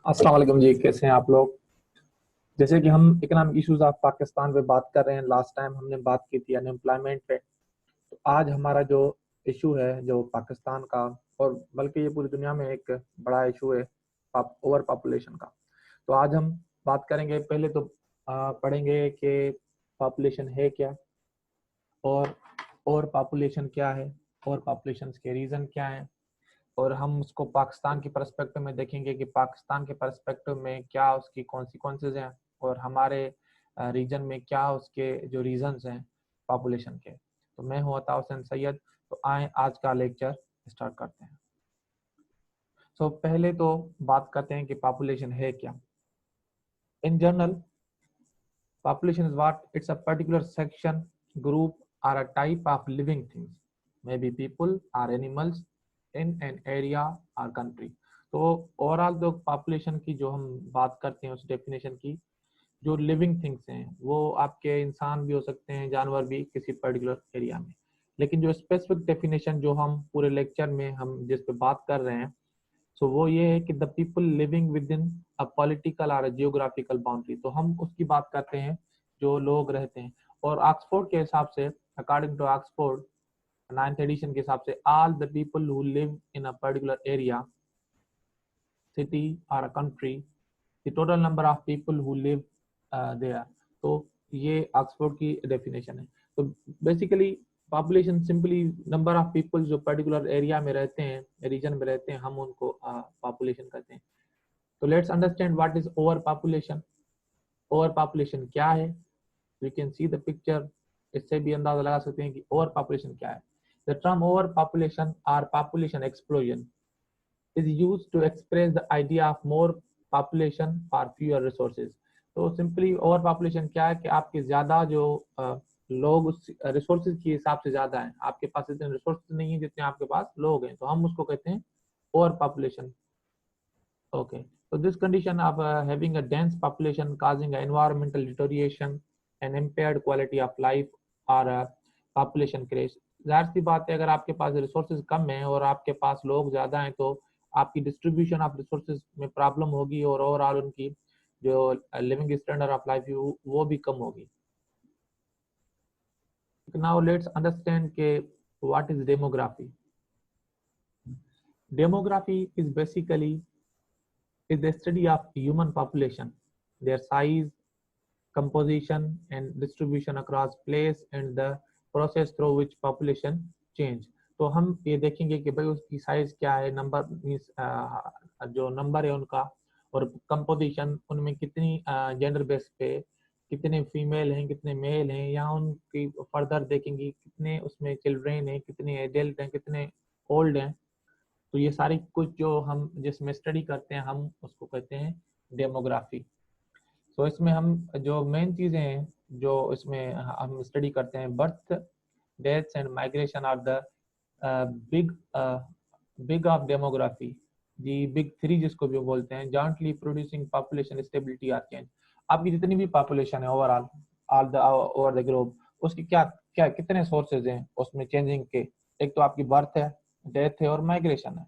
अस्सलाम वालेकुम जी, कैसे हैं आप लोग। जैसे कि हम इकोनॉमिक इश्यूज ऑफ पाकिस्तान पे बात कर रहे हैं। लास्ट टाइम हमने बात की थी अनएम्प्लॉयमेंट पे। तो आज हमारा जो इशू है जो पाकिस्तान का, और बल्कि ये पूरी दुनिया में एक बड़ा इशू है, ओवर पॉपुलेशन का। तो आज हम बात करेंगे। पहले तो पढ़ेंगे कि पॉपुलेशन है क्या, और ओवर पॉपुलेशन क्या है, और पॉपुलेशन के रीज़न क्या है, और हम उसको पाकिस्तान की पर्सपेक्टिव में देखेंगे कि पाकिस्तान के पर्सपेक्टिव में क्या उसकी कॉन्सिक्वेंसेज हैं, और हमारे रीजन में क्या उसके जो रीजंस हैं पॉपुलेशन के। तो मैं हूं अता हुसैन सैयद। तो आए आज का लेक्चर स्टार्ट करते हैं। पहले तो बात करते हैं कि पॉपुलेशन है क्या। In general, population is what? It's a particular section, group, or a type of living things. Maybe people or animals in an area or country. तो ओवरऑल जो पॉपुलेशन की जो हम बात करते हैं उस डेफिनेशन की, जो लिविंग थिंग्स हैं वो आपके इंसान भी हो सकते हैं, जानवर भी किसी पर्टिकुलर एरिया में। लेकिन जो स्पेसिफिक डेफिनेशन जो हम पूरे लेक्चर में हम जिस पे बात कर रहे हैं, वो ये है कि the people living with in a political और जियोग्राफिकल बाउंड्री। तो हम उसकी बात करते हैं जो लोग रहते हैं। और ऑक्सफोर्ड के हिसाब से, according to Oxford 9th addition के हिसाब से, all the people who live in a particular area, city और a country, the total number of people who live there. तो ये ऑक्सफोर्ड की डेफिनेशन है। तो basically population simply number of people जो पर्टिकुलर एरिया में रहते हैं, रीजन में रहते हैं, हम उनको पॉपुलेशन कहते हैं। तो let's understand what is over population. Over population क्या है? You can see the picture. इससे भी अंदाजा लगा सकते हैं कि ओवर पॉपुलेशन क्या है। द टर्म ओवर पॉपुलेशन और population explosion is used to express the idea of more population for fewer resources। तो सिंपली ओवर पॉपुलेशन क्या है कि आपके ज्यादा जो लोग उस रिसोर्सेज के हिसाब से ज्यादा हैं, आपके पास इतने रिसोर्सेज नहीं है जितने आपके पास लोग हैं, तो हम उसको कहते हैं over population. Okay, so this condition of having a dense population causing a environmental deterioration and impaired quality of life or population crash। जाहिर सी बात है, अगर आपके पास रिसोर्सेज कम हैं और आपके पास लोग ज्यादा हैं तो आपकी डिस्ट्रीब्यूशन ऑफ रिसोर्सेज में प्रॉब्लम होगी, और ओवरऑल उनकी जो लिविंग स्टैंडर्ड ऑफ लाइफ वो भी कम होगी। नाउ लेट्स अंडरस्टैंड के what is demography. Demography is basically is the study of human population, their size, composition, and distribution across place, and the process through which population change। तो हम ये देखेंगे कि भाई उसकी साइज क्या है, नंबर मीन्स जो नंबर है उनका, और कंपोजिशन उनमें कितनी जेंडर बेस पे कितने फीमेल हैं कितने मेल हैं, या उनकी फर्दर देखेंगे कितने उसमें चिल्ड्रेन हैं, कितने एडल्ट हैं, कितने ओल्ड हैं। तो ये सारी कुछ जो हम जिसमें स्टडी करते हैं हम उसको कहते हैं डेमोग्राफी। तो इसमें हम जो मेन चीजें हैं जो इसमें हम स्टडी करते हैं, birth, deaths and migration are the big big of demography. The big three जिसको भी बोलते हैं, jointly producing population stability or change. आपकी जितनी भी पॉपुलेशन है overall all the over the globe, उसकी क्या क्या कितने सोर्सेज हैं उसमें चेंजिंग के। एक तो आपकी बर्थ है, डेथ है, और माइग्रेशन है।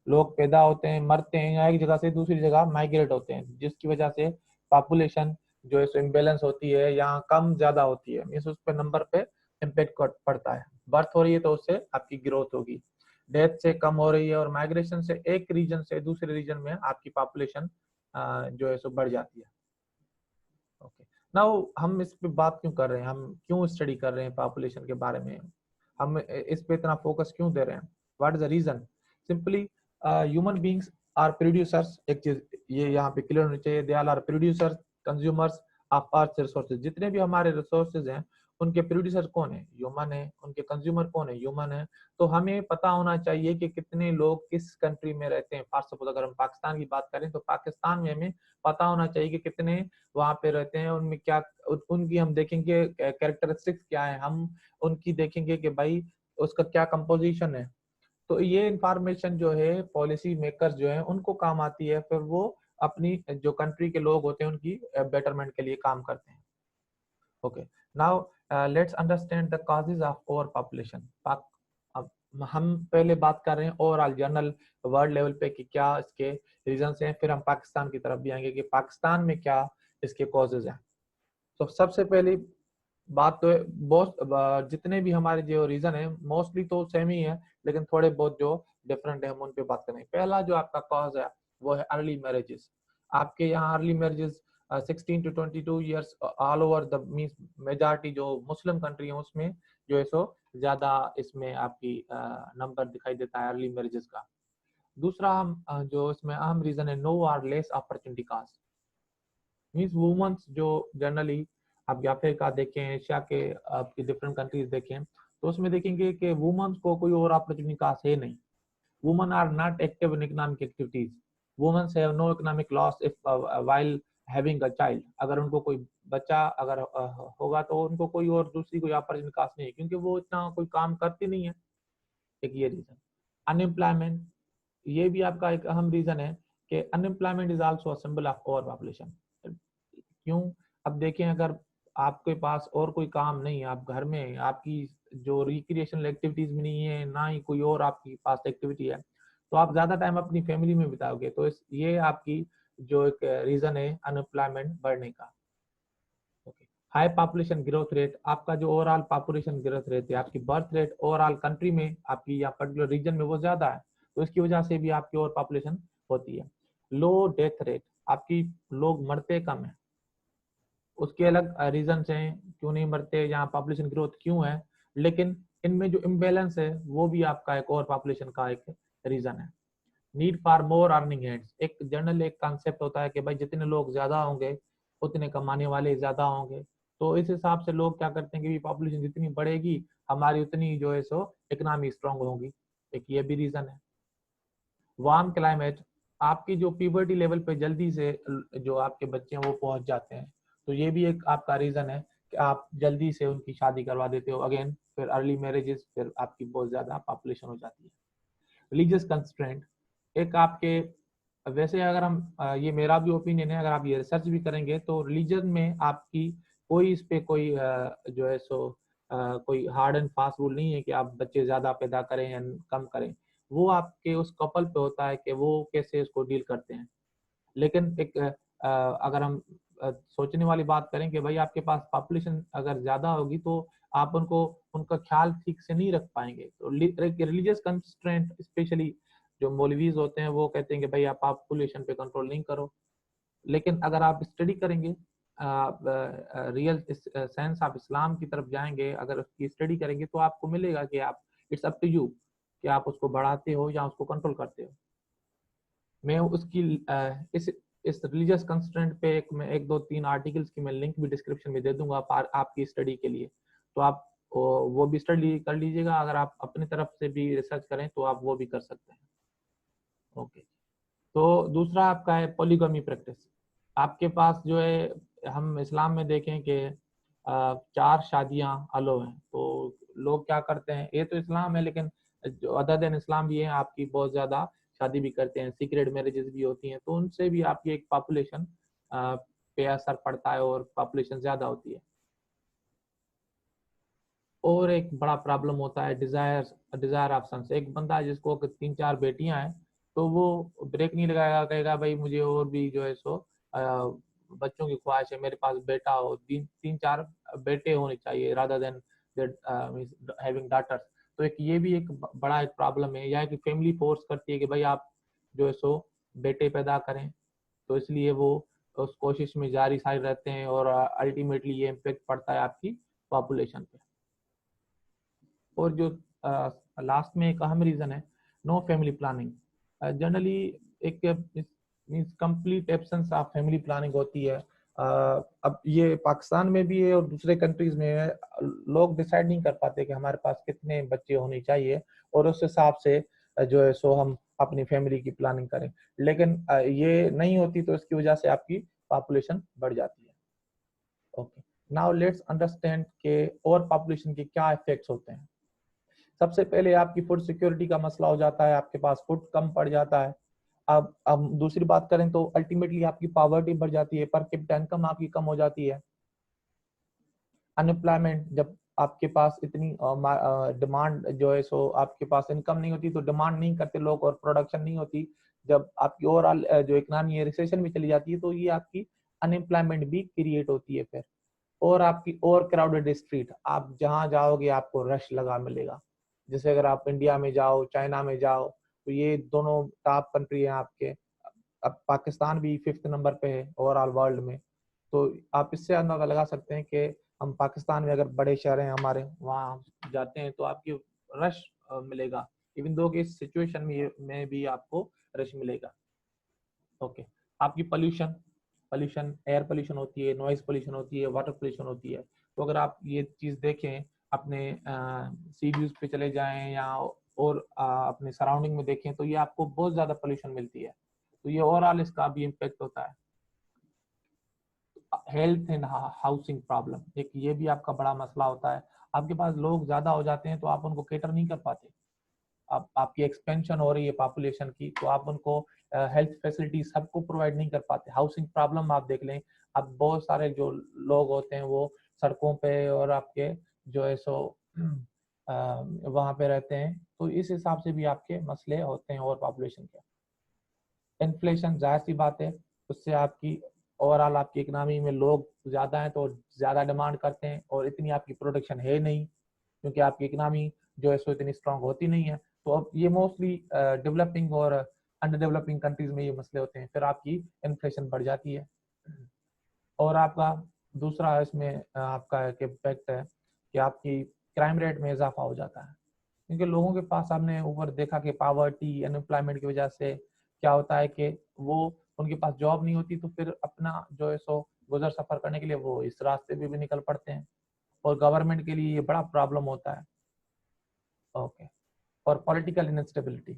लोग पैदा होते हैं, मरते हैं, या एक जगह से दूसरी जगह माइग्रेट होते हैं, जिसकी वजह से पॉपुलेशन जो है इम्बेलेंस होती है, यहाँ कम ज्यादा होती है, मीन्स उस पर नंबर पे इम्पेक्ट पड़ता है। बर्थ हो रही है तो उससे आपकी ग्रोथ होगी, डेथ से कम हो रही है, और माइग्रेशन से एक रीजन से दूसरे रीजन में आपकी पॉपुलेशन जो है सो बढ़ जाती है। ओके, नाउ हम इस पे बात क्यों कर रहे हैं, हम क्यों स्टडी कर रहे हैं पॉपुलेशन के बारे में, हम इस पे इतना फोकस क्यों दे रहे हैं, what is the reason. Simply human beings are producers. एक चीज ये यहाँ पे क्लियर होनी चाहिए, they are producers consumers of earth resources. जितने भी हमारे रिसोर्सेज हैं उनके प्रोड्यूसर कौन है, ह्यूमन है, उनके कंज्यूमर कौन है, ह्यूमन है। तो हमें पता होना चाहिए कि कितने लोग किस कंट्री में रहते हैं। फॉर सपोज अगर हम पाकिस्तान की बात करें तो पाकिस्तान में हमें पता होना चाहिए कि कितने वहां पे रहते हैं, उनमें क्या उनकी हम देखेंगे कैरेक्टरिस्टिक्स क्या है, हम उनकी देखेंगे कि भाई उसका क्या कंपोजिशन है। तो ये इंफॉर्मेशन जो है पॉलिसी मेकर्स जो है उनको काम आती है, फिर वो अपनी जो कंट्री के लोग होते हैं उनकी बेटरमेंट के लिए काम करते हैं। Okay, now let's understand the causes of over population. हम पहले बात कर रहे हैं ओवरऑल जनरल वर्ल्ड लेवल पे कि क्या इसके रीजंस हैं, फिर हम पाकिस्तान की तरफ भी आएंगे कि पाकिस्तान में क्या इसके कॉजेज हैं। तो सबसे पहली बात तो बहुत, जितने भी हमारे जो रीजन है मोस्टली तो सेम ही है, लेकिन थोड़े बहुत जो डिफरेंट है हम उन पे बात करेंगे। पहला जो आपका कॉज है वो है अर्ली मैरिजेस। आपके यहाँ early marriages 16 to 22 years all over the means majority जो मुस्लिम कंट्री है उसमें जो है सो ज्यादा इसमें आपकी नंबर दिखाई देता है अर्ली मैरिजेस का। दूसरा हम जो इसमें अहम रीजन है no or less opportunity cost, means womens जो जनरली आप अफ्रीका देखें, एशिया के आपकी डिफरेंट कंट्रीज देखें, तो उसमें देखेंगे कि वुमेन्स को कोई और अपॉर्चुनिटी कास्ट है नहीं। Women are not active in economic activities, womens have no economic loss if while having a child. अगर उनको कोई बच्चा अगर होगा तो उनको कोई और दूसरी कोई अपॉर्चुनिटी कास्ट नहीं है, क्योंकि वो इतना कोई काम करती नहीं है। एक ये रीजन। अनएम्प्लॉयमेंट, ये भी आपका एक अहम रीजन है कि unemployment is also a symbol of over population. क्यों? अब देखें, अगर आपके पास और कोई काम नहीं है, आप घर में, आपकी जो रिक्रिएशनल एक्टिविटीज भी नहीं है, ना ही कोई और आपके पास एक्टिविटी है, तो आप ज्यादा टाइम अपनी फैमिली में बिताओगे। तो ये आपकी जो एक रीजन है अनएम्प्लॉयमेंट बढ़ने का। Okay. High population growth rate, आपका जो ओवरऑल पॉपुलेशन ग्रोथ रेट है, आपकी बर्थ रेट ओवरऑल कंट्री में आपकी या पर्टिकुलर रीजन में वो ज्यादा है, तो इसकी वजह से भी आपकी ओवर पॉपुलेशन होती है। लो डेथ रेट, आपकी लोग मरते कम है, उसके अलग रीजन हैं क्यों नहीं मरते, यहाँ पॉपुलेशन ग्रोथ क्यों है, लेकिन इनमें जो इम्बेलेंस है वो भी आपका एक और पॉपुलेशन का एक रीजन है। Need for more earning hands, एक जनरल एक कॉन्सेप्ट होता है कि भाई जितने लोग ज्यादा होंगे उतने कमाने वाले ज्यादा होंगे। तो इस हिसाब से लोग क्या करते हैं कि पॉपुलेशन जितनी बढ़ेगी हमारी उतनी जो है सो इकोनॉमी स्ट्रांग होगी। एक ये भी रीजन है। वार्म क्लाइमेट, आपकी जो प्यूबर्टी लेवल पे जल्दी से जो आपके बच्चे हैं वो पहुंच जाते हैं, तो ये भी एक आपका रीजन है कि आप जल्दी से उनकी शादी करवा देते हो। अगेन फिर अर्ली मैरिजेस, फिर आपकी बहुत ज्यादा पॉपुलेशन हो जाती है। रिलीजियस कंस्ट्रेंट, एक आपके, वैसे अगर हम ये मेरा भी ओपिनियन है, अगर आप ये रिसर्च भी करेंगे तो रिलीजन में आपकी कोई इस पे कोई जो है सो कोई हार्ड एंड फास्ट रूल नहीं है कि आप बच्चे ज्यादा पैदा करें या कम करें। वो आपके उस कपल पे होता है कि वो कैसे उसको डील करते हैं। लेकिन एक अगर हम सोचने वाली बात करें कि भाई आपके पास पॉपुलेशन अगर ज्यादा होगी तो आप उनको उनका ख्याल ठीक से नहीं रख पाएंगे। तो रिलीजियस कंस्ट्रेंट स्पेशली जो मौलवीज होते हैं वो कहते हैं कि भाई आप पॉपुलेशन पे कंट्रोल नहीं करो। लेकिन अगर आप स्टडी करेंगे, रियल सेंस ऑफ इस्लाम की तरफ जाएंगे, अगर उसकी स्टडी करेंगे तो आपको मिलेगा कि आप, इट्स अप टू यू कि आप उसको बढ़ाते हो या उसको कंट्रोल करते हो। मैं उसकी इस रिलीजियस कंस्ट्रेंट पे मैं एक दो तीन आर्टिकल्स की मैं लिंक भी डिस्क्रिप्शन में दे दूंगा आपकी स्टडी के लिए, तो आप वो भी स्टडी कर लीजिएगा। अगर आप अपनी तरफ से भी रिसर्च करें तो आप वो भी कर सकते हैं। ओके। तो दूसरा आपका है पॉलीगमी प्रैक्टिस। आपके पास जो है, हम इस्लाम में देखें कि 4 शादियां अलो हैं, तो लोग क्या करते हैं, ये तो इस्लाम है लेकिन जो अदर देन इस्लाम भी है, आपकी बहुत ज्यादा शादी भी करते हैं, सीक्रेट मैरिजेस भी होती हैं, तो उनसे भी आपकी एक पॉपुलेशन पे असर पड़ता है और पॉपुलेशन ज्यादा होती है। और एक बड़ा प्रॉब्लम होता है डिजायर ऑप्शन। एक बंदा है जिसको 3 4 बेटियां हैं, तो वो ब्रेक नहीं लगाएगा, कहेगा भाई मुझे और भी जो है सो बच्चों की ख्वाहिश है, मेरे पास बेटा हो, 3 4 बेटे होने चाहिए रादर देन हैविंग डॉटर्स। तो एक ये भी एक बड़ा एक प्रॉब्लम है, या कि फैमिली फोर्स करती है कि भाई आप जो है सो बेटे पैदा करें, तो इसलिए वो उस कोशिश में जारी सारी रहते हैं और अल्टीमेटली ये इम्पेक्ट पड़ता है आपकी पॉपुलेशन पे। और जो लास्ट में एक अहम रीजन है नो फैमिली प्लानिंग। जनरली एक means complete absence of family planning होती है। अब ये पाकिस्तान में भी है और दूसरे कंट्रीज में है, लोग डिसाइड नहीं कर पाते कि हमारे पास कितने बच्चे होने चाहिए और उस हिसाब से जो है सो हम अपनी फैमिली की प्लानिंग करें। लेकिन ये नहीं होती तो इसकी वजह से आपकी पॉपुलेशन बढ़ जाती है। ओके, नाउ लेट्स अंडरस्टैंड के ओवर पॉपुलेशन के क्या इफेक्ट्स होते हैं। सबसे पहले आपकी फूड सिक्योरिटी का मसला हो जाता है, आपके पास फूड कम पड़ जाता है। अब दूसरी बात करें तो अल्टीमेटली आपकी पॉवर्टी बढ़ जाती है, पर कैपिटा इनकम आपकी कम हो जाती है। अनएम्प्लॉयमेंट, जब आपके पास इतनी डिमांड जो है सो आपके पास इनकम नहीं होती तो डिमांड नहीं करते लोग और प्रोडक्शन नहीं होती, जब आपकी ओवरऑल जो इकोनॉमी है रिसेशन में चली जाती है तो ये आपकी अनएम्प्लॉयमेंट भी क्रिएट होती है फिर। और आपकी ओवर क्राउडेड स्ट्रीट, आप जहां जाओगे आपको रश लगा मिलेगा। जैसे अगर आप इंडिया में जाओ, चाइना में जाओ, तो ये दोनों टॉप कंट्री है आपके। अब पाकिस्तान भी 5th नंबर पे है ओवरऑल वर्ल्ड में। तो आप इससे अंदाजा लगा सकते हैं कि हम पाकिस्तान में अगर बड़े शहर हैं हमारे, वहाँ हम जाते हैं तो आपकी रश मिलेगा। इवन दो कि इस सिचुएशन में भी आपको रश मिलेगा। ओके। आपकी पोल्यूशन पोल्यूशन एयर पोल्यूशन होती है, नॉइज पोल्यूशन होती है, वाटर पोल्यूशन होती है। तो अगर आप ये चीज देखें अपने सी व्यूज पे चले जाएं या और अपने सराउंडिंग में देखें तो ये आपको बहुत ज्यादा पोल्यूशन मिलती है। तो ये ओवरऑल इसका भी इम्पेक्ट होता है। हेल्थ एंड हाउसिंग प्रॉब्लम एक ये भी आपका बड़ा मसला होता है। आपके पास लोग ज्यादा हो जाते हैं तो आप उनको केटर नहीं कर पाते। आपकी एक्सपेंशन हो रही है पॉपुलेशन की तो आप उनको हेल्थ फैसिलिटी सबको प्रोवाइड नहीं कर पाते। हाउसिंग प्रॉब्लम आप देख लें, अब बहुत सारे जो लोग होते हैं वो सड़कों पे और आपके जो है सो वहाँ पे रहते हैं। तो इस हिसाब से भी आपके मसले होते हैं और पॉपुलेशन के। इन्फ्लेशन जाहिर सी बात है, उससे आपकी ओवरऑल आपकी इकनॉमी में लोग ज़्यादा हैं तो ज़्यादा डिमांड करते हैं और इतनी आपकी प्रोडक्शन है नहीं, क्योंकि आपकी इकनॉमी जो है सो इतनी स्ट्रांग होती नहीं है। तो अब ये मोस्टली डेवलपिंग और अंडर डेवलपिंग कंट्रीज में ये मसले होते हैं, फिर आपकी इन्फ्लेशन बढ़ जाती है। और आपका दूसरा इसमें आपका इम्पैक्ट है कि आपकी क्राइम रेट में इजाफा हो जाता है, क्योंकि लोगों के पास हमने ऊपर देखा कि पावर्टी अनएम्प्लॉयमेंट की वजह से क्या होता है कि वो उनके पास जॉब नहीं होती तो फिर अपना जो है सो गुजर सफर करने के लिए वो इस रास्ते पे भी निकल पड़ते हैं और गवर्नमेंट के लिए ये बड़ा प्रॉब्लम होता है। ओके। और पॉलिटिकल इनस्टेबिलिटी,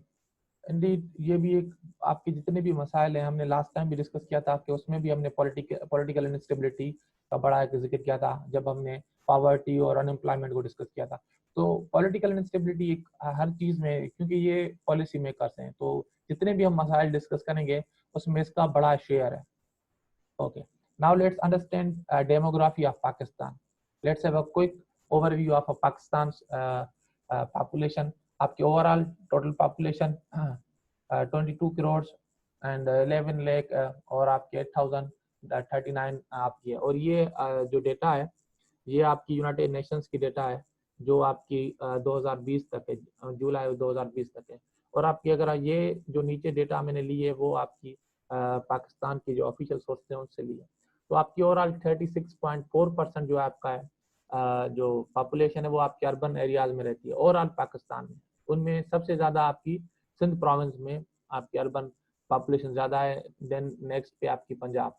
इंडीड ये भी एक आपके जितने भी मसाइल हैं हमने लास्ट टाइम भी डिस्कस किया था कि उसमें भी हमने पॉलिटिकल इनस्टेबिलिटी का बड़ा एक जिक्र किया था जब हमने पॉवर्टी और अनएम्प्लॉयमेंट को डिस्कस किया था। तो पॉलिटिकल इनस्टेबिलिटी एक हर चीज में, क्योंकि ये पॉलिसी मेकर्स हैं तो जितने भी हम मसाइल डिस्कस करेंगे उसमें इसका बड़ा शेयर है। Okay. Now let's understand demography of Pakistan. Let's have a quick overview of Pakistan population. आपकी overall total population 22 crore and 11 lakh और आपके 8039 आपकी है। और ये जो डेटा है ये आपकी यूनाइटेड नेशंस की डेटा है जो आपकी 2020 तक है, जुलाई 2020 तक है। और आपकी अगर ये जो नीचे डेटा मैंने ली है वो आपकी पाकिस्तान की जो ऑफिशियल सोर्स है उनसे ली है। तो आपकी ओवरऑल 36.4% जो आपका है जो पॉपुलेशन है वो आपके अर्बन एरियाज में रहती है ओवरऑल पाकिस्तान में। उनमें सबसे ज्यादा आपकी सिंध प्रोविंस में आपकी अर्बन पॉपुलेशन ज्यादा है, देन नेक्स्ट पे आपकी पंजाब।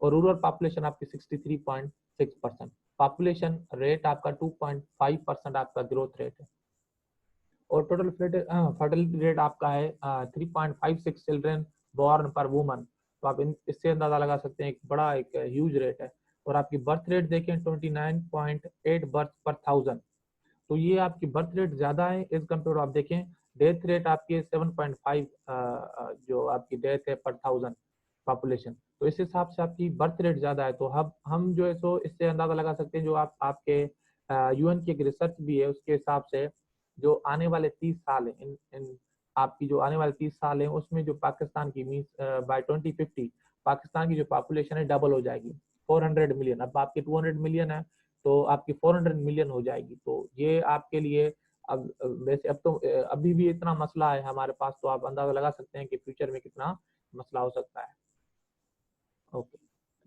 और रूरल पॉपुलेशन आपकी 63.6%। पॉपुलेशन रेट आपका 2.5% आपका ग्रोथ रेट है। और टोटल फर्टिलिटी रेट आपका है 3.56 चिल्ड्रेन बॉर्न पर वुमन। तो आप इससे अंदाजा लगा सकते हैं एक बड़ा एक ह्यूज रेट है। और आपकी बर्थ रेट देखें 29.8 बर्थ पर 1000। तो ये आपकी बर्थ रेट ज्यादा है एज कम्पेयर। आप देखें डेथ रेट आपकी 7.5 जो आपकी डेथ है पर 1000 पॉपुलेशन। तो इस हिसाब से आपकी बर्थ रेट ज्यादा है। तो हम जो है सो इससे अंदाजा लगा सकते हैं जो आपके यूएन की एक रिसर्च भी है उसके हिसाब से जो आने वाले 30 साल है इन आपकी जो आने वाले 30 साल है उसमें जो पाकिस्तान की मीन्स बाय 2050 पाकिस्तान की जो पॉपुलेशन है डबल हो जाएगी 400 मिलियन। अब आपकी 200 मिलियन है तो आपकी 400 मिलियन हो जाएगी। तो ये आपके लिए अब वैसे अब तो अभी भी इतना मसला है हमारे पास, तो आप अंदाजा लगा सकते हैं कि फ्यूचर में कितना मसला हो सकता है। ओके।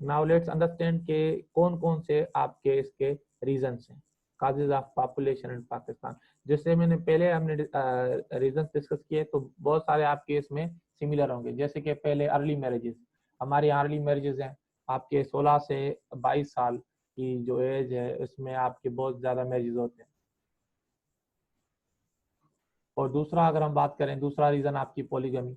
नाउ लेट्स अंडरस्टैंड के कौन कौन से आपके इसके रीजंस हैं, causes of population in Pakistan. जैसे मैंने पहले हमने रीजंस डिस्कस किए तो बहुत सारे आपके इसमें सिमिलर होंगे। जैसे कि पहले अर्ली मैरिजेस, हमारे यहाँ अर्ली मैरिजेस हैं आपके 16 से 22 साल की जो एज है उसमें आपके बहुत ज्यादा मैरिजेस होते हैं। और दूसरा अगर हम बात करें दूसरा रीजन आपकी पॉलीगमी।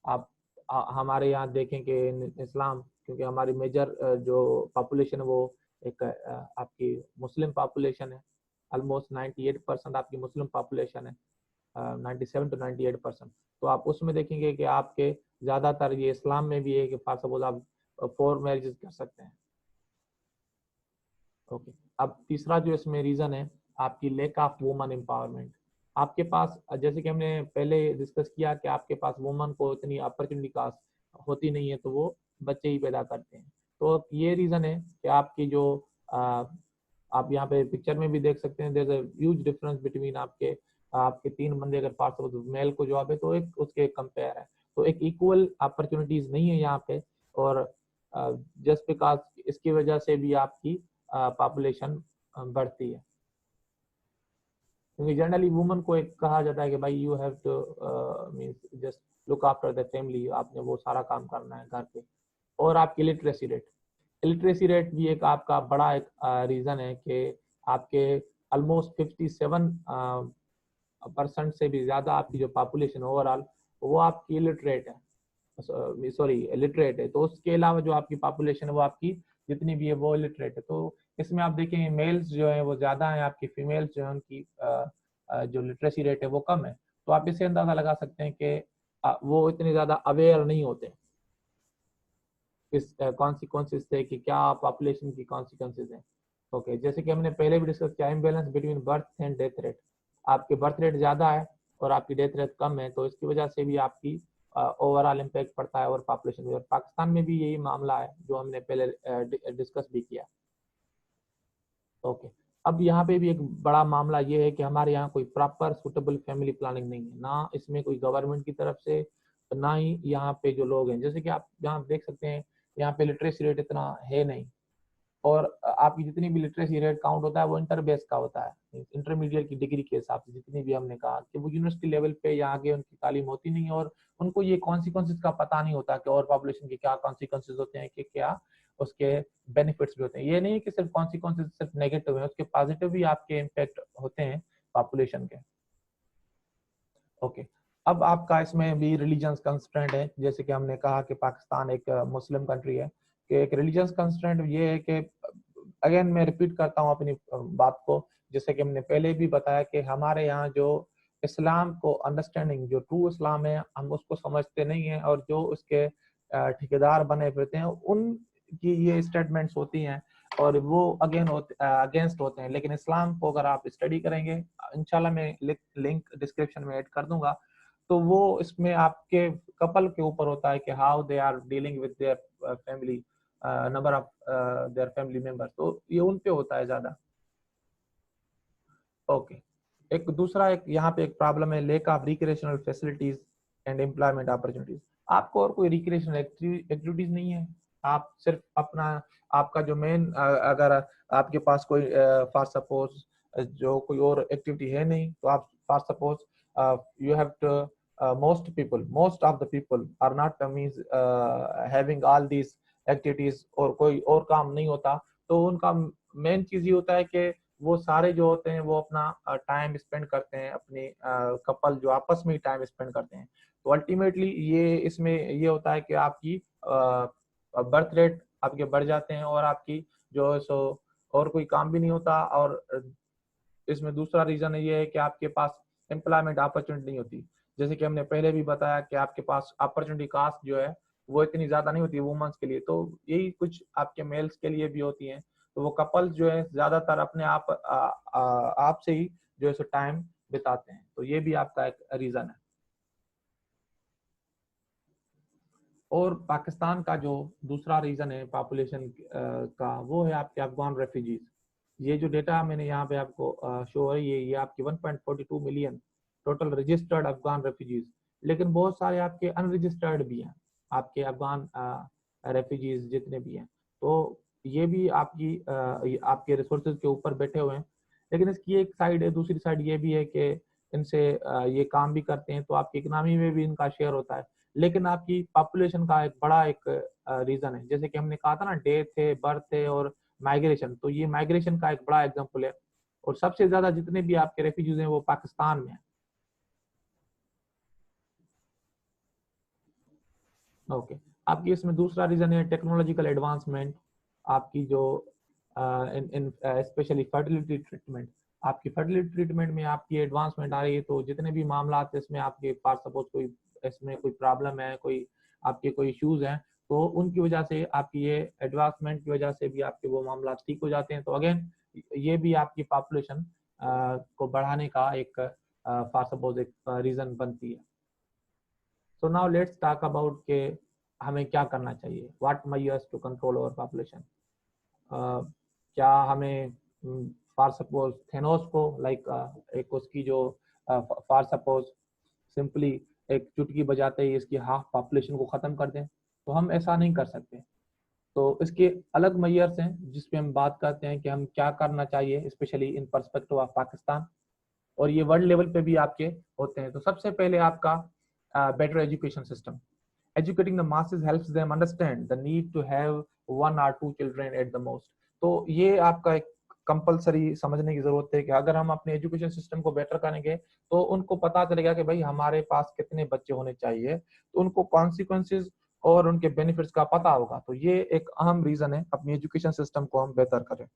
आप हमारे यहाँ देखें कि इस्लाम, क्योंकि हमारी मेजर जो पॉपुलेशन है वो एक आपकी मुस्लिम पॉपुलेशन है। ऑलमोस्ट 98% आपकी मुस्लिम पॉपुलेशन है, 97 to 98%। तो आप उसमें देखेंगे कि आपके ज़्यादातर ये इस्लाम में भी है कि फॉर सपोज आप 4 मैरिजेस कर सकते हैं। ओके। अब तीसरा जो इसमें रीजन है आपकी लैक ऑफ वुमन एम्पावरमेंट। आपके पास जैसे कि हमने पहले डिस्कस किया कि आपके पास वुमन को इतनी अपॉर्चुनिटी कास्ट होती नहीं है, तो वो बच्चे ही पैदा करते हैं। तो ये रीजन है कि आपकी जो आप यहाँ पे पिक्चर में भी देख सकते हैं, there is a huge difference between आपके 3 बंदे अगर पार्ट मेल को जॉब है तो एक उसके कंपेयर है, तो एक इक्वल अपॉर्चुनिटीज नहीं है यहाँ पे। और जस्ट बिकॉज इसकी वजह से भी आपकी पॉपुलेशन बढ़ती है, क्योंकि जनरली वुमन को एक कहा जाता है कि भाई you have to means just look after the family, आपने वो सारा काम करना है घर पे। और आपकी लिटरेसी रेट भी एक आपका बड़ा एक रीजन है कि आपके ऑलमोस्ट 57% से भी ज्यादा आपकी जो पॉपुलेशन ओवरऑल वो आपकी लिटरेट है, सॉरी लिटरेट है। तो उसके अलावा जो आपकी पॉपुलेशन है वो आपकी जितनी भी है वो लिटरेट है। तो इसमें आप देखेंगे मेल्स जो है वो ज्यादा है, आपकी फीमेल्स जो है उनकी जो लिटरेसी रेट है वो कम है। तो आप इससे अंदाजा लगा सकते हैं कि वो इतने ज्यादा अवेयर नहीं होते इस कॉन्सिक्वेंसेस से कि क्या पॉपुलेशन की कॉन्सिक्वेंसेस हैं। ओके, जैसे कि हमने पहले भी डिस्कस किया, imbalance between birth and death rate. आपके बर्थ रेट ज्यादा है और आपकी डेथ रेट कम है, तो इसकी वजह से भी आपकी ओवरऑल इम्पैक्ट पड़ता है और पॉपुलेशन में। और पाकिस्तान में भी यही मामला है जो हमने पहले डिस्कस भी किया। ओके, अब यहाँ पे भी एक बड़ा मामला ये है कि हमारे यहाँ कोई प्रॉपर सुटेबल फैमिली प्लानिंग नहीं है, ना इसमें कोई गवर्नमेंट की तरफ से, ना ही यहाँ पे जो लोग हैं। जैसे कि आप यहाँ देख सकते हैं, यहाँ पे लिटरेसी रेट इतना है नहीं, और आपकी जितनी भी लिटरेसी रेट काउंट होता है वो इंटर बेस का होता है, इंटरमीडिएट की डिग्री के हिसाब से। जितनी भी हमने कहा कि वो यूनिवर्सिटी लेवल पे या आगे उनकी तालीम होती नहीं है, और उनको ये कॉन्सिक्वेंसेज का पता नहीं होता कि और पॉपुलेशन के क्या कॉन्सिक्वेंसेज होते हैं, कि क्या उसके बेनिफिट्स भी होते हैं। ये नहीं है कि सिर्फ कॉन्सिक्वेंसेज सिर्फ नेगेटिव है, उसके पॉजिटिव भी आपके इम्पैक्ट होते हैं पॉपुलेशन के। ओके, अब आपका इसमें भी रिलीजन कंस्ट्रेंट है। जैसे कि हमने कहा कि पाकिस्तान एक मुस्लिम कंट्री है, कि एक रिलीजियस कंस्ट्रेंट ये है कि अगेन मैं रिपीट करता हूँ अपनी बात को, जैसे कि हमने पहले भी बताया कि हमारे यहाँ जो इस्लाम को अंडरस्टैंडिंग, जो ट्रू इस्लाम है, हम उसको समझते नहीं है, और जो उसके ठेकेदार बने फिरते हैं उनकी ये स्टेटमेंट्स होती हैं और वो अगेंस्ट होते हैं। लेकिन इस्लाम को अगर आप स्टडी करेंगे, इंशाल्लाह मैं लिंक डिस्क्रिप्शन में ऐड कर दूंगा, तो वो इसमें आपके कपल के ऊपर होता है कि how they are dealing with their family, number of their family member, तो ये उन पे होता है ज्यादा। ओके, एक दूसरा एक यहाँ पे एक प्रॉब्लम है, lake of recreational facilities and employment opportunities. आपको और कोई रिक्रिएशनल एक्टिविटीज नहीं है, आप सिर्फ अपना, आपका जो मेन, अगर आपके पास कोई फॉर सपोज जो कोई और एक्टिविटी है नहीं, तो आप for suppose you have to most of the people are not means having all these activities, और कोई और काम नहीं होता, तो उनका मेन चीज ये होता है कि वो सारे जो होते हैं वो अपना टाइम स्पेंड करते हैं, अपने कपल जो आपस में टाइम स्पेंड करते हैं। तो अल्टीमेटली ये इसमें ये होता है कि आपकी बर्थ रेट आपके बढ़ जाते हैं, और आपकी जो है सो और कोई काम भी नहीं होता। और इसमें दूसरा रीजन ये है कि आपके पास एम्प्लॉयमेंट अपॉर्चुनिटी नहीं होती। जैसे कि हमने पहले भी बताया कि आपके पास अपॉर्चुनिटी कास्ट जो है वो इतनी ज्यादा नहीं होती वुमेन्स के लिए, तो यही कुछ आपके मेल्स के लिए भी होती हैं। तो वो कपल्स जो है ज्यादातर अपने आप से ही जो है सो टाइम बिताते हैं, तो ये भी आपका एक रीजन है। और पाकिस्तान का जो दूसरा रीजन है पॉपुलेशन का, वो है आपके अफगान रेफ्यूजीज। ये जो डेटा मैंने यहाँ पे आपको शो है, ये आपके 1.42 million total registered Afghan refugees. लेकिन बहुत सारे आपके अनरजिस्टर्ड भी हैं, आपके अफगान रेफ्यूजीज जितने भी हैं। तो ये भी आपके रिसोर्सेज के ऊपर बैठे हुए हैं। लेकिन इसकी एक साइड है, दूसरी साइड ये भी है कि इनसे ये काम भी करते हैं, तो आपकी इकनॉमी में भी इनका शेयर होता है। लेकिन आपकी पॉपुलेशन का एक बड़ा एक रीजन है, जैसे कि हमने कहा था ना, डेथ है, बर्थ है और माइग्रेशन। तो ये माइग्रेशन का एक बड़ा एग्जांपल है, और सबसे ज्यादा जितने भी आपके रेफ्यूजीज हैं वो पाकिस्तान में है। ओके, आपकी इसमें दूसरा रीजन है टेक्नोलॉजिकल एडवांसमेंट। आपकी जो इन स्पेशली फर्टिलिटी ट्रीटमेंट, आपकी फर्टिलिटी ट्रीटमेंट में आपकी एडवांसमेंट आ रही है। तो जितने भी मामला आते हैं इसमें आपके पास सपोज कोई इसमें कोई प्रॉब्लम है, कोई आपके कोई इश्यूज हैं, तो उनकी वजह से आपकी ये एडवांसमेंट की वजह से भी आपके वो मामला ठीक हो जाते हैं। तो अगेन ये भी आपकी पॉपुलेशन को बढ़ाने का एक फॉर सपोज एक रीजन बनती है। So now let's talk about के हमें क्या करना चाहिए, what measures to control over population. क्या हमें फॉर सपोज थेनोस को लाइक एक उसकी जो फॉर सपोज सिंपली एक चुटकी बजाते ही इसकी हाफ पॉपुलेशन को खत्म कर दें, तो हम ऐसा नहीं कर सकते। तो इसके अलग मेजर्स हैं जिसपे हम बात करते हैं कि हम क्या करना चाहिए, specially in perspective of Pakistan, और ये वर्ल्ड लेवल पे भी आपके होते हैं। तो सबसे पहले आपका better education system. Educating the masses helps them understand the need to have 1 or 2 children at the most। तो ये आपका एक कंपलसरी समझने की जरूरत है कि अगर हम अपने एजुकेशन सिस्टम को बेटर करेंगे तो उनको पता चलेगा कि भाई हमारे पास कितने बच्चे होने चाहिए, तो उनको कॉन्सिक्वेंसेस और उनके बेनिफिट्स का पता होगा। तो ये एक अहम रीजन है अपनी एजुकेशन सिस्टम को हम बेहतर करें।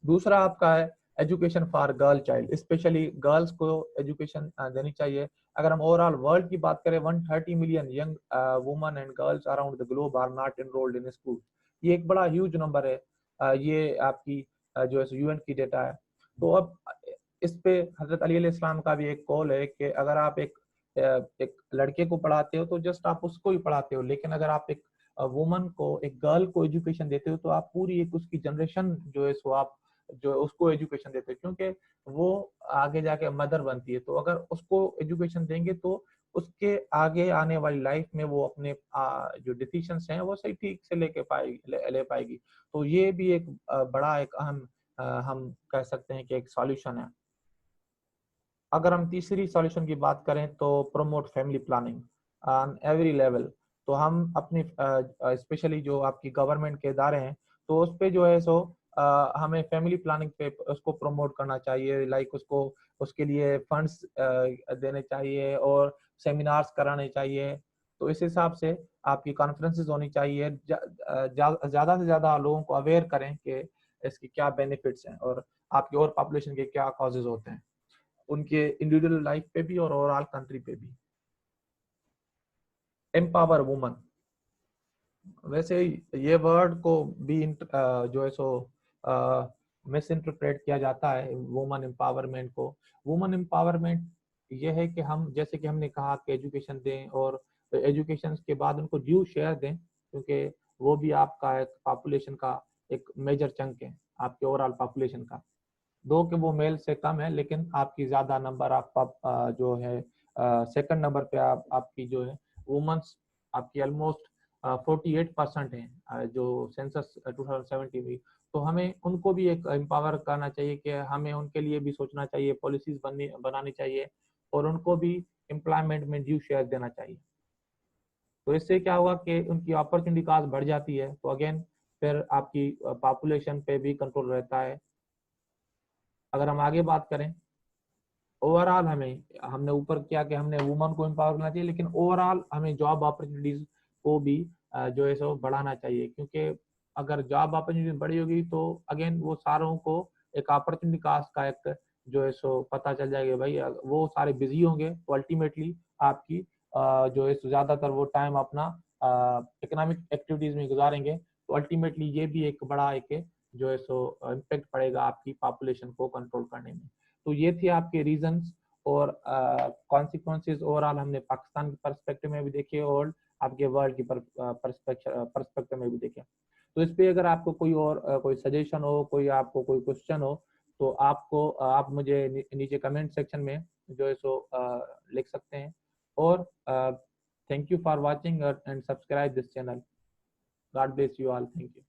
दूसरा आपका है education for girl child, specially girls को एजुकेशन देनी चाहिए। अगर हम ओवरऑल वर्ल्ड की बात करें, 130 million young women and girls around the globe are not enrolled in school. ये एक बड़ा ह्यूज नंबर है। ये आपकी जो है यूएन की डेटा है। तो अब इस पे हजरत अली अलैहिस्सलाम का भी एक कॉल है कि अगर आप एक लड़के को पढ़ाते हो तो जस्ट आप उसको ही पढ़ाते हो, लेकिन अगर आप एक वुमन को, एक गर्ल को एजुकेशन देते हो तो आप पूरी एक उसकी जनरेशन जो है सो आप जो उसको एजुकेशन देते हैं, क्योंकि वो आगे जाके मदर बनती है। तो अगर उसको एजुकेशन देंगे तो उसके आगे आने वाली लाइफ में वो अपने जो डिसीजंस हैं वो सही ठीक से लेके पाएगी, ले पाएगी। तो ये भी एक बड़ा एक अहम हम कह सकते हैं कि एक सॉल्यूशन है। अगर हम तीसरी सॉल्यूशन की बात करें तो promote family planning on every level. तो हम अपनी स्पेशली जो आपकी गवर्नमेंट के इदारे हैं तो उस पे जो है सो हमें फैमिली प्लानिंग पे उसको प्रमोट करना चाहिए। लाइक उसको उसके लिए फंड्स देने चाहिए और सेमिनार्स कराने चाहिए। तो इस हिसाब से आपकी कॉन्फ्रेंसेस होनी चाहिए। ज़्यादा से ज़्यादा लोगों को अवेयर करें कि इसकी क्या बेनिफिट्स हैं और आपकी और पॉपुलेशन के क्या कॉजेज होते हैं, उनके इंडिविजुअल लाइफ पे भी और ओवरऑल कंट्री पे भी। एम्पावर वुमन, वैसे ये वर्ड को भी जो है सो मिस इंटरप्रेट किया जाता है वुमन एम्पावरमेंट को। वुमन एम्पावरमेंट ये है कि हम, जैसे कि हमने कहा कि एजुकेशन दें और एजुकेशन के बाद उनको ड्यू शेयर दें, क्योंकि वो भी आपका एक पॉपुलेशन का एक मेजर चंक है आपके ओवरऑल पॉपुलेशन का। दो कि वो मेल से कम है, लेकिन आपकी ज्यादा नंबर आप जो है सेकंड नंबर पे आपकी जो है वुमेन्स आपकी ऑलमोस्ट 48% है जो सेंसस 2070 में। तो हमें उनको भी एक एम्पावर करना चाहिए कि हमें उनके लिए भी सोचना चाहिए, पॉलिसीज बनानी चाहिए और उनको भी एम्प्लॉयमेंट में ड्यू शेयर देना चाहिए। तो इससे क्या होगा कि उनकी अपॉर्चुनिटी कास्ट बढ़ जाती है, तो अगेन फिर आपकी पॉपुलेशन पे भी कंट्रोल रहता है। अगर हम आगे बात करें ओवरऑल, हमने ऊपर किया कि हमने वुमन को एम्पावर करना चाहिए, लेकिन ओवरऑल हमें जॉब अपॉर्चुनिटीज को भी जो है सो बढ़ाना चाहिए, क्योंकि अगर जॉब अपॉर्चुनिटी बढ़ी होगी तो अगेन वो सारों को एक अपॉर्चुनिटी कास्ट का एक जो है सो पता चल जाएगा। भाई वो सारे बिजी होंगे तो अल्टीमेटली आपकी जो है ज्यादातर वो टाइम अपना इकोनॉमिक एक्टिविटीज में गुजारेंगे। तो अल्टीमेटली ये भी एक बड़ा एक जो है सो इम्पेक्ट पड़ेगा आपकी पॉपुलेशन को कंट्रोल करने में। तो ये थे आपके रीजंस और कॉन्सिक्वेंसेस ओवरऑल हमने पाकिस्तान के पर्सपेक्टिव में भी देखे और आपके वर्ल्ड की पर्सपेक्टिव में भी देखे। तो इस पे अगर आपको कोई और कोई सजेशन हो, कोई आपको कोई क्वेश्चन हो, तो आप मुझे नीचे कमेंट सेक्शन में जो है सो लिख सकते हैं। और thank you for watching and subscribe this channel. God bless you all. Thank you.